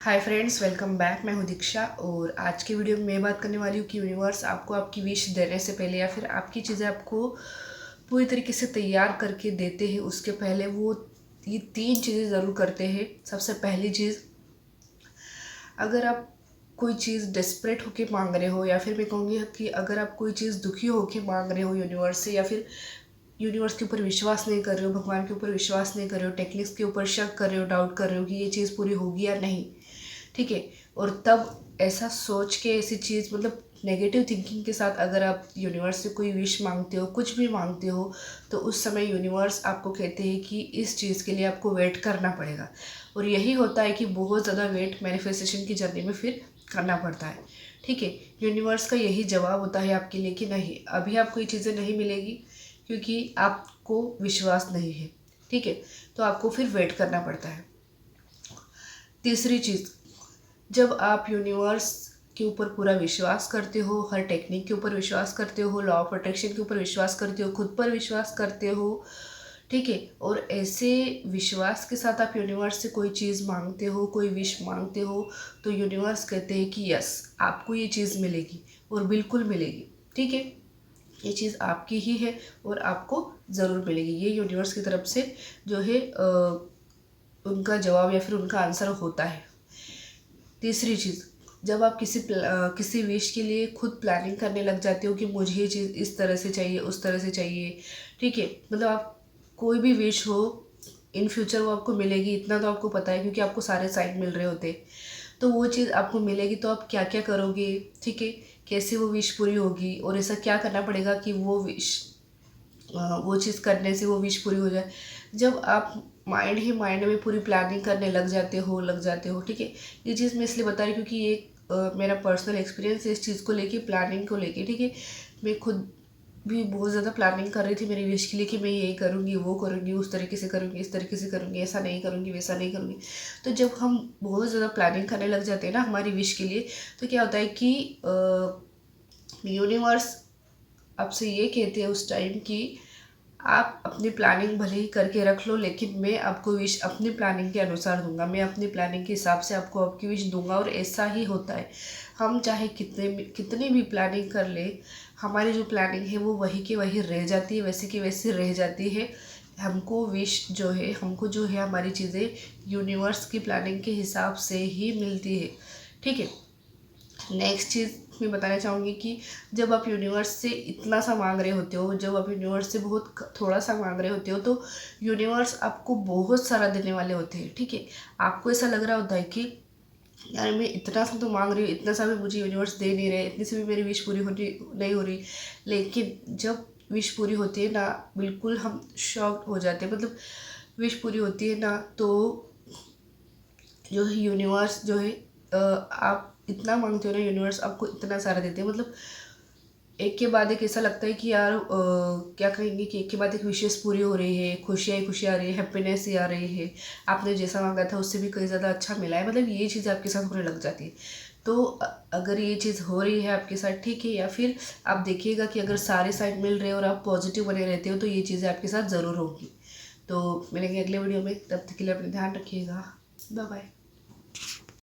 Hi friends, welcome back. मैं हूँ दीक्षा और आज की वीडियो में मैं बात करने वाली हूँ कि यूनिवर्स आपको आपकी विश देने से पहले या फिर आपकी चीज़ें आपको पूरी तरीके से तैयार करके देते हैं उसके पहले वो ये 3 चीज़ें ज़रूर करते हैं। सबसे पहली चीज़, अगर आप कोई चीज़ डेस्परेट होके मांग रहे हो या फिर मैं कहूँगी कि अगर आप कोई चीज़ दुखी होके मांग रहे हो यूनिवर्स से, या फिर यूनिवर्स के ऊपर विश्वास नहीं कर रहे हो, भगवान के ऊपर विश्वास नहीं कर रहे हो, टेक्निक्स के ऊपर शक कर रहे हो, डाउट कर रहे हो कि ये चीज़ पूरी होगी या नहीं, ठीक है। और तब ऐसा सोच के ऐसी चीज़ मतलब नेगेटिव थिंकिंग के साथ अगर आप यूनिवर्स से कोई विश मांगते हो, कुछ भी मांगते हो, तो उस समय यूनिवर्स आपको कहते हैं कि इस चीज़ के लिए आपको वेट करना पड़ेगा। और यही होता है कि बहुत ज़्यादा वेट मैनिफेस्टेशन की जर्नी में फिर करना पड़ता है, ठीक है। यूनिवर्स का यही जवाब होता है आपके लिए कि नहीं, अभी आपको ये चीज़ें नहीं मिलेगी क्योंकि आपको विश्वास नहीं है, ठीक है। तो आपको फिर वेट करना पड़ता है। तीसरी चीज़, जब आप यूनिवर्स के ऊपर पूरा विश्वास करते हो, हर टेक्निक के ऊपर विश्वास करते हो, लॉ ऑफ अट्रैक्शन के ऊपर विश्वास करते हो, खुद पर विश्वास करते हो, ठीक है, और ऐसे विश्वास के साथ आप यूनिवर्स से कोई चीज़ मांगते हो, कोई विश मांगते हो, तो यूनिवर्स कहते हैं कि यस, आपको ये चीज़ मिलेगी और बिल्कुल मिलेगी, ठीक है। ये चीज़ आपकी ही है और आपको ज़रूर मिलेगी। ये यूनिवर्स की तरफ से जो है उनका जवाब या फिर उनका आंसर होता है। तीसरी चीज़, जब आप किसी विश के लिए खुद प्लानिंग करने लग जाते हो कि मुझे ये चीज़ इस तरह से चाहिए, उस तरह से चाहिए, ठीक है, मतलब आप कोई भी विश हो, इन फ्यूचर वो आपको मिलेगी, इतना तो आपको पता है क्योंकि आपको सारे साइन मिल रहे होते। तो वो चीज़ आपको मिलेगी तो आप क्या क्या करोगे, ठीक है, कैसे वो विश पूरी होगी और ऐसा क्या करना पड़ेगा कि वो चीज़ करने से वो विश पूरी हो जाए। जब आप माइंड में पूरी प्लानिंग करने लग जाते हो, ठीक है। ये चीज़ मैं इसलिए बता रही हूँ क्योंकि ये मेरा पर्सनल एक्सपीरियंस है इस चीज़ को लेके, प्लानिंग को लेके, ठीक है। मैं खुद भी बहुत ज़्यादा प्लानिंग कर रही थी मेरी विश के लिए कि मैं ये करूँगी, वो करूँगी, उस तरीके से करूँगी, इस तरीके से करूँगी, ऐसा नहीं करूँगी, वैसा नहीं करूँगी। तो जब हम बहुत ज़्यादा प्लानिंग करने लग जाते हैं ना हमारी विश के लिए, तो क्या होता है कि यूनिवर्स आपसे ये कहते हैं उस टाइम कि आप अपनी प्लानिंग भले ही करके रख लो, लेकिन मैं आपको विश अपनी प्लानिंग के अनुसार दूंगा, मैं अपनी प्लानिंग के हिसाब से आपको आपकी विश दूंगा। और ऐसा ही होता है, हम चाहे कितनी भी प्लानिंग कर ले, हमारी जो प्लानिंग है वो वही की वही रह जाती है, वैसी की वैसी रह जाती है। हमको जो है हमारी चीज़ें यूनिवर्स की प्लानिंग के हिसाब से ही मिलती है, ठीक है। नेक्स्ट चीज़ मैं बताना चाहूँगी कि जब आप यूनिवर्स से इतना सा मांग रहे होते हो, जब आप यूनिवर्स से बहुत थोड़ा सा मांग रहे होते हो, तो यूनिवर्स आपको बहुत सारा देने वाले होते हैं, ठीक है। आपको ऐसा लग रहा होता है कि यार मैं इतना सा तो मांग रही हूँ, इतना सा भी मुझे यूनिवर्स दे नहीं रहे, इतनी से भी मेरी विश पूरी होनी नहीं हो रही। लेकिन जब विश पूरी होती है ना, बिल्कुल हम शॉक्ड हो जाते हैं। मतलब विश पूरी होती है ना, तो जो है यूनिवर्स जो है आप इतना मांगते हो ना, यूनिवर्स आपको इतना सारा देते हैं। मतलब एक के बाद एक ऐसा लगता है कि यार क्या कहेंगे कि एक के बाद एक विशेष पूरी हो रही है, खुशियाँ ही खुशियाँ आ रही है, हैप्पीनेस ही आ रही है, आपने जैसा मांगा था उससे भी कई ज़्यादा अच्छा मिला है। मतलब ये चीज़ आपके साथ होने लग जाती है। तो अगर ये चीज़ हो रही है आपके साथ, ठीक है, या फिर आप देखिएगा कि अगर सारे साइन मिल रहे हैं और आप पॉजिटिव बने रहते हो, तो ये चीज़ें आपके साथ ज़रूर होगी। तो मिलेंगे अगले वीडियो में, तब तक के लिए अपना ध्यान रखिएगा। Bye bye.